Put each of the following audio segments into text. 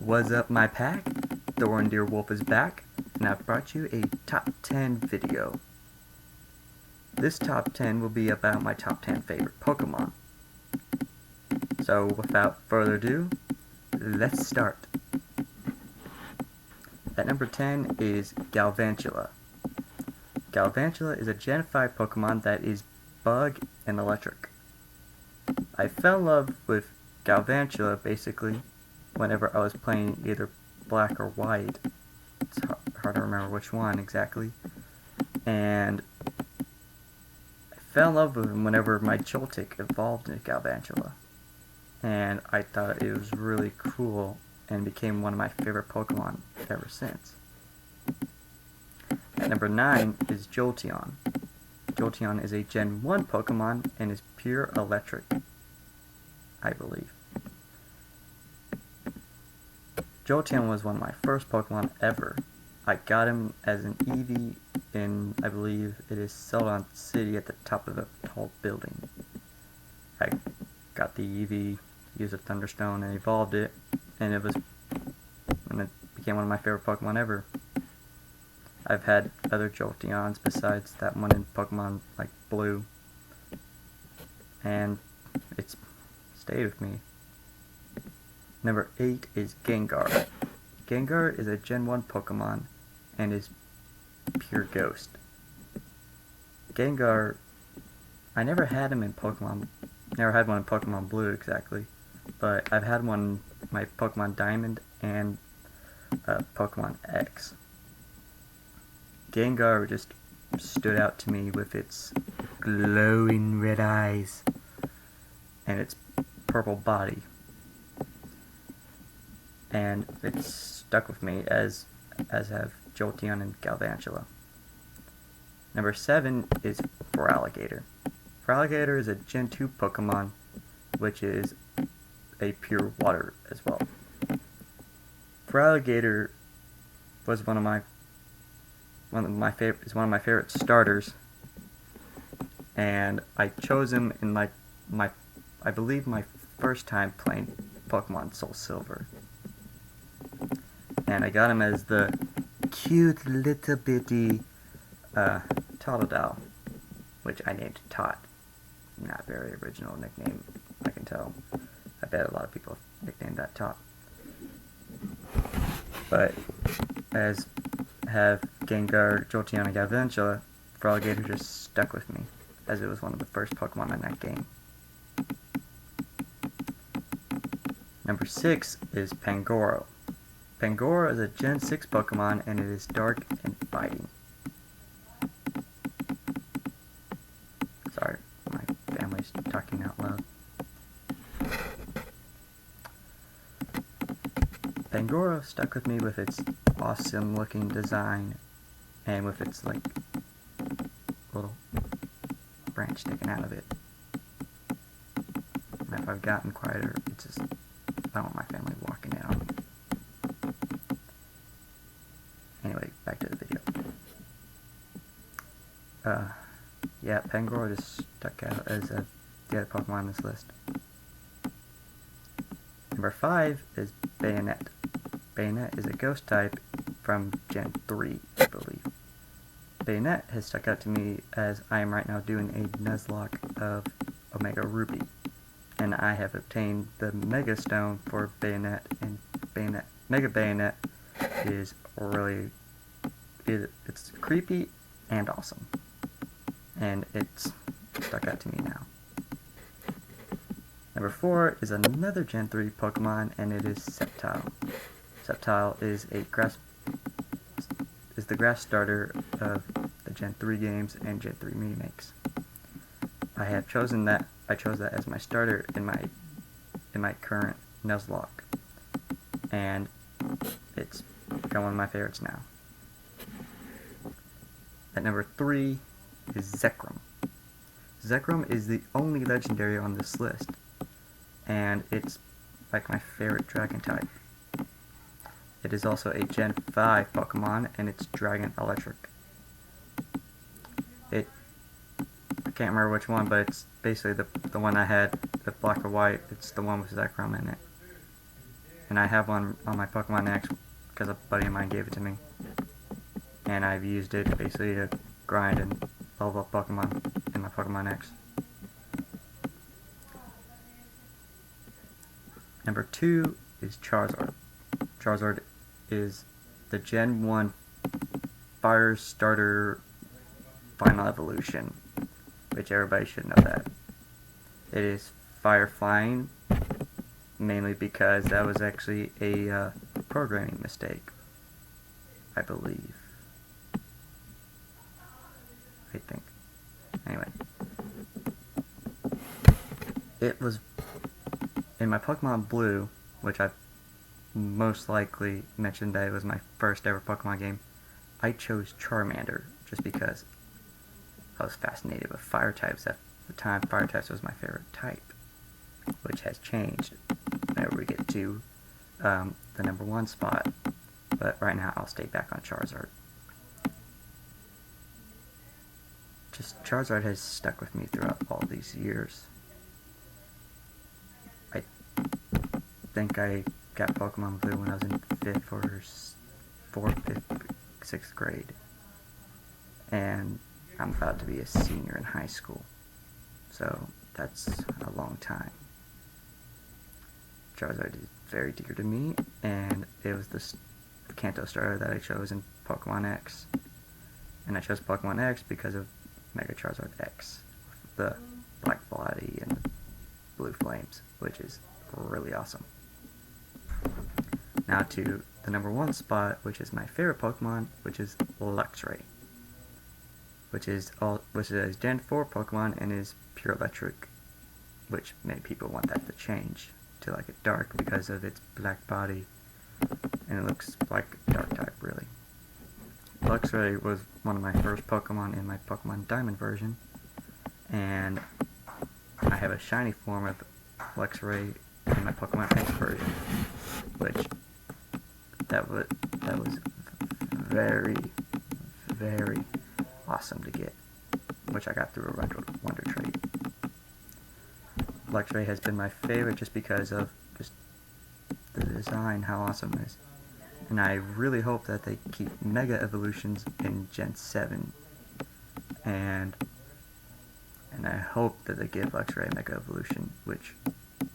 What's up, my pack? Thorndeer Wolf is back, and I've brought you a top 10 video. This top 10 will be about my top 10 favorite Pokemon. So without further ado, let's start. At number 10 is Galvantula. Galvantula is a Gen 5 Pokemon that is Bug and Electric. I fell in love with Galvantula basically whenever I was playing either Black or White. It's hard to remember which one exactly. And I fell in love with him whenever my Joltik evolved into Galvantula. And I thought it was really cool and became one of my favorite Pokemon ever since. At number 9 is Jolteon. Jolteon is a Gen 1 Pokemon and is pure electric, I believe. Jolteon was one of my first Pokemon ever. I got him as an Eevee in, I believe it is Celadon City at the top of a tall building. I got the Eevee, used a Thunderstone, and evolved it, and it became one of my favorite Pokemon ever. I've had other Jolteons besides that one in Pokemon like Blue, and it's stayed with me. Number 8 is Gengar. Gengar is a Gen 1 Pokemon and is pure ghost. Gengar, I never had him in Pokemon, never had one in Pokemon Blue exactly, but I've had one in my Pokemon Diamond and Pokemon X. Gengar just stood out to me with its glowing red eyes and its purple body. And it's stuck with me as have Jolteon and Galvantula. Number 7 is Feraligatr. Feraligatr is a Gen 2 Pokemon, which is a pure water as well. Feraligatr was one of my favorite starters, and I chose him in I believe my first time playing Pokemon Soul Silver. And I got him as the cute little bitty Totodile, which I named Tot. Not very original nickname, I can tell. I bet a lot of people nicknamed that Tot. But as have Gengar, Jolteon, and Galvantula, Feraligatr just stuck with me, as it was one of the first Pokemon in that game. Number 6 is Pangoro. Pangoro is a Gen 6 Pokemon and it is dark and fighting. Sorry, my family's talking out loud. Pangoro stuck with me with its awesome looking design and with its little branch sticking out of it. And if I've gotten quieter, it's just, I don't want my family walking in on me. Anyway, back to the video. Yeah, Pangoro just stuck out as the other Pokemon on this list. Number 5 is Bayonet. Bayonet is a ghost type from Gen 3, I believe. Bayonet has stuck out to me as I am right now doing a Nuzlocke of Omega Ruby. And I have obtained the Mega Stone for Bayonet, and Mega Bayonet is really, it's creepy and awesome. And it's stuck out to me now. Number 4 is another Gen 3 Pokemon, and it is Sceptile. Sceptile is the grass starter of the Gen 3 games and Gen 3 remakes. I chose that as my starter in my current Nuzlocke, and it's become one of my favorites now. At number 3 is Zekrom. Zekrom is the only legendary on this list, and it's like my favorite dragon type. It is also a Gen 5 Pokemon, and it's Dragon Electric. I can't remember which one, but it's basically the one I had, the Black or White. It's the one with Zekrom in it. and I have one on my Pokemon X because a buddy of mine gave it to me. And I've used it basically to grind and level up Pokemon in my Pokemon X. Number 2 is Charizard. Charizard is the Gen 1 Fire Starter Final Evolution, which everybody should know that. It is Fire Flying, mainly because that was actually a programming mistake, I believe. I think. Anyway. It was in my Pokemon Blue, which I've most likely mentioned that it was my first ever Pokemon game. I chose Charmander just because I was fascinated with fire types. At the time, fire types was my favorite type, which has changed whenever we get to the number 1 spot. But right now, I'll stay back on Charizard. Just Charizard has stuck with me throughout all these years. I think I got Pokemon Blue when I was in 5th or 4th, 5th, 6th grade. And I'm about to be a senior in high school. So that's a long time. Charizard is very dear to me, and it was the Kanto starter that I chose in Pokemon X. And I chose Pokemon X because of Mega Charizard X, the black body and the blue flames, which is really awesome. Now to the number 1 spot, which is my favorite Pokemon, which is Luxray, which is a Gen 4 Pokemon and is pure electric, which many people want that to change to like a dark because of its black body, and it looks like a dark type really. Luxray was one of my first Pokemon in my Pokemon Diamond version, and I have a shiny form of Luxray in my Pokemon X version, which that was very, very awesome to get, which I got through a Wonder Trade. Luxray has been my favorite just because of just the design, how awesome it is. And I really hope that they keep Mega Evolutions in Gen 7. And I hope that they give Luxray a Mega Evolution, which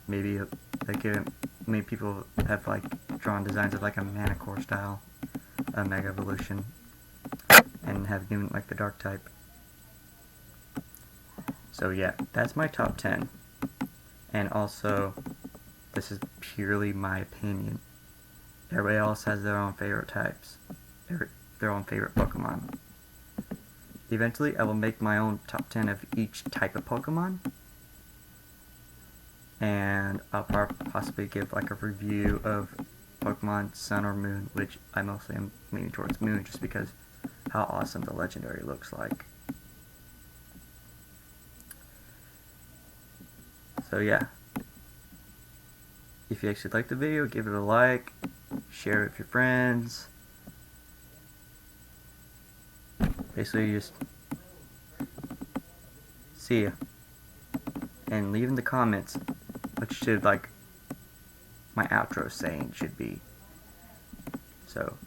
maybe they give. Maybe people have like drawn designs of like a Manticore style Mega Evolution, and have given like the Dark type. So yeah, that's my top 10. And also, this is purely my opinion. Everybody else has their own favorite types, their own favorite Pokemon. Eventually, I will make my own top 10 of each type of Pokemon, and I'll possibly give like a review of Pokemon Sun or Moon, which I mostly am leaning towards Moon just because how awesome the Legendary looks like. So yeah, if you actually like the video, give it a like, share it with your friends. Basically just see ya. And leave in the comments what should like my outro saying should be. So